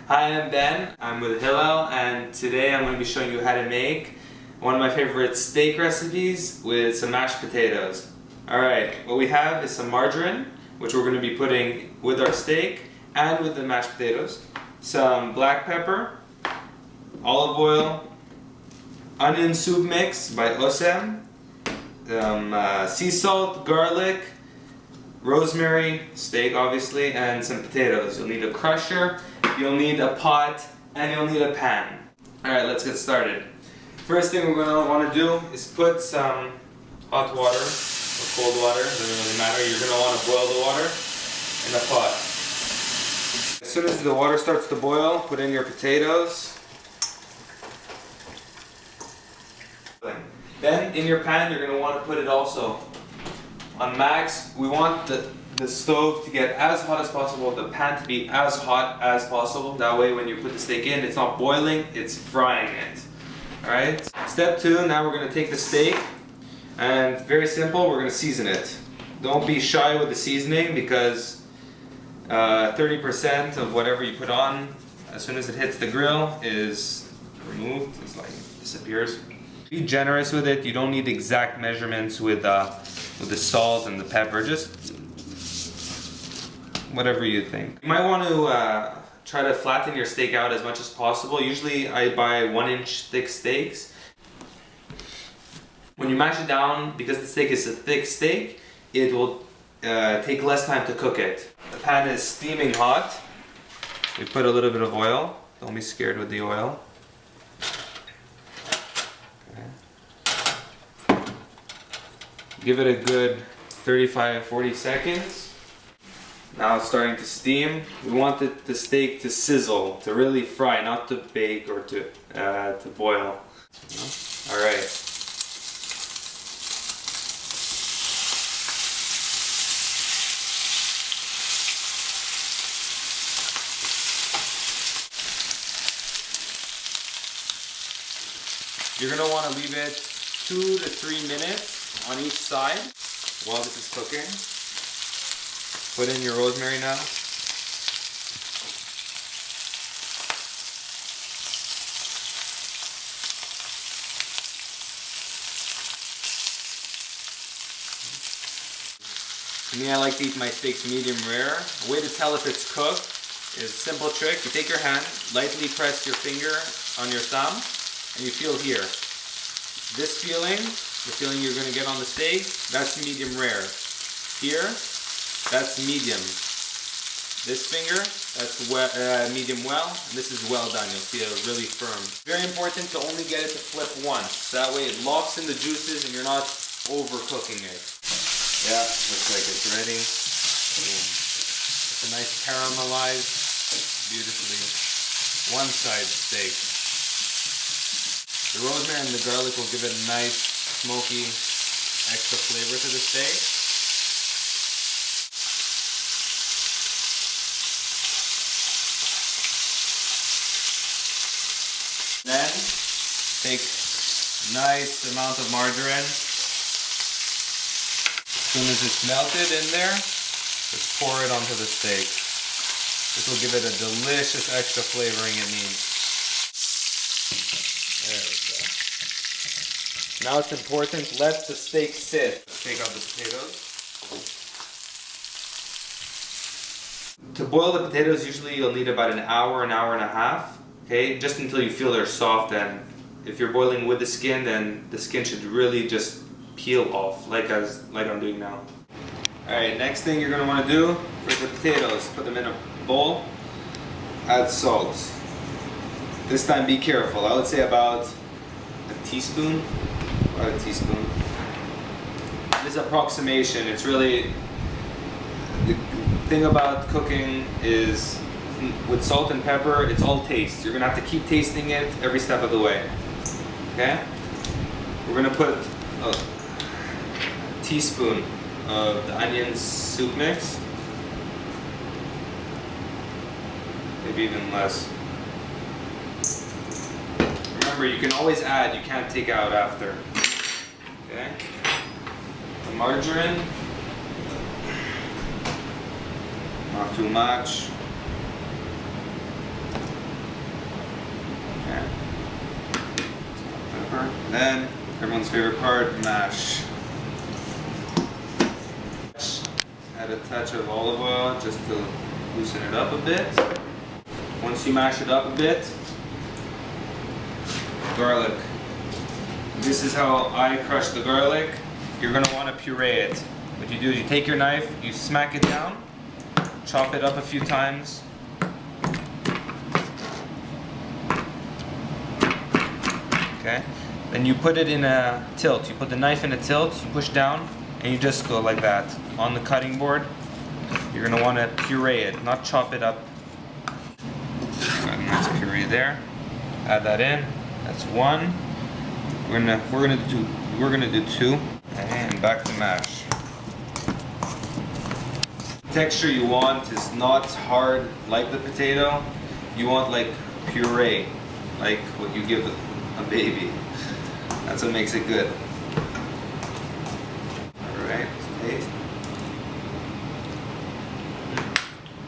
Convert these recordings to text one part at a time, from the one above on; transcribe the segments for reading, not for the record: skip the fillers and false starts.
Hi, I'm Ben. I'm with Hillel, and today I'm going to be showing you how to make one of my favorite steak recipes with some mashed potatoes. Alright, what we have is some margarine, which we're going to be putting with our steak and with the mashed potatoes. Some black pepper, olive oil, onion soup mix by Osem, sea salt, garlic, rosemary, steak obviously, and some potatoes. You'll need a crusher, you'll need a pot, and you'll need a pan. Alright, let's get started. First thing we're going to want to do is put some hot water or cold water, doesn't really matter. You're going to want to boil the water in a pot. As soon as the water starts to boil, put in your potatoes. Then in your pan you're going to want to put it also on max. We want the stove to get as hot as possible, the pan to be as hot as possible. That way when you put the steak in, it's not boiling, it's frying it. Alright? Step 2, now we're going to take the steak and very simple, we're going to season it. Don't be shy with the seasoning because 30% of whatever you put on, as soon as it hits the grill, is removed. It's like disappears. Be generous with it. You don't need exact measurements with the salt and the pepper. Just whatever you think. You might want to try to flatten your steak out as much as possible. Usually I buy 1-inch thick steaks. When you mash it down, because the steak is a thick steak, it will take less time to cook it. The pan is steaming hot. We put a little bit of oil. Don't be scared with the oil. Give it a good 35-40 seconds. Now it's starting to steam. We want the steak to sizzle, to really fry, not to bake or to boil. Alright. You're going to want to leave it 2 to 3 minutes on each side while this is cooking. Put in your rosemary now. To me, I like to eat my steaks medium rare. A way to tell if it's cooked is a simple trick. You take your hand, lightly press your finger on your thumb, and you feel here. This feeling, the feeling you're going to get on the steak, that's medium rare. Here, that's medium. This finger, that's medium well, and this is well done. You'll feel really firm. Very important to only get it to flip once. That way it locks in the juices and you're not overcooking it. Yeah, looks like it's ready. Boom. It's a nice caramelized, beautifully one-side steak. The rosemary and the garlic will give it a nice, smoky, extra flavor to the steak. Then, take a nice amount of margarine. As soon as it's melted in there, just pour it onto the steak. This will give it a delicious extra flavoring it needs. There we go. Now it's important, let the steak sit. Take out the potatoes. To boil the potatoes, usually you'll need about an hour and a half. Okay, just until you feel they're soft, and if you're boiling with the skin, then the skin should really just peel off, like I'm doing now. Alright, next thing you're going to want to do for the potatoes, put them in a bowl, add salt. This time be careful, I would say about a teaspoon. About a teaspoon. This approximation, it's really, the thing about cooking is with salt and pepper, it's all taste. You're going to have to keep tasting it every step of the way. Okay? We're going to put a teaspoon of the onion soup mix. Maybe even less. Remember, you can always add, you can't take out after. Okay? The margarine. Not too much. And then, everyone's favorite part, mash. Add a touch of olive oil just to loosen it up a bit. Once you mash it up a bit, garlic. This is how I crush the garlic. You're going to want to puree it. What you do is you take your knife, you smack it down, chop it up a few times. Okay. Then you put it in a tilt. You put the knife in a tilt, you push down, and you just go like that. On the cutting board, you're going to want to puree it, not chop it up. Got a nice puree there. Add that in. That's one. We're gonna do two. And back to mash. The texture you want is not hard like the potato. You want like puree, like what you give a baby. That's what makes it good. Alright, taste.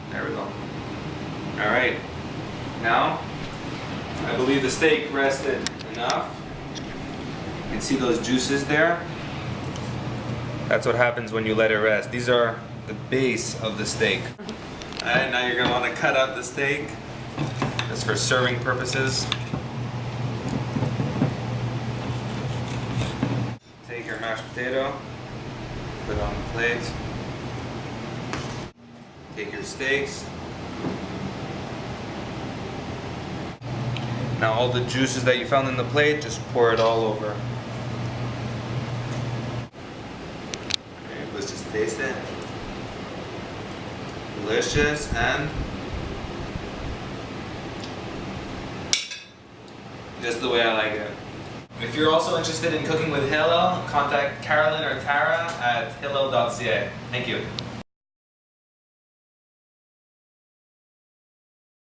There we go. Alright, now I believe the steak rested enough. You can see those juices there. That's what happens when you let it rest. These are the base of the steak. Alright, now you're going to want to cut up the steak. Just for serving purposes. Take your mashed potato, put it on the plate. Take your steaks. Now all the juices that you found in the plate, just pour it all over. Okay, let's just taste it. Delicious and just the way I like it. If you're also interested in cooking with Hillel, contact Carolyn or Tara at hillel.ca. Thank you.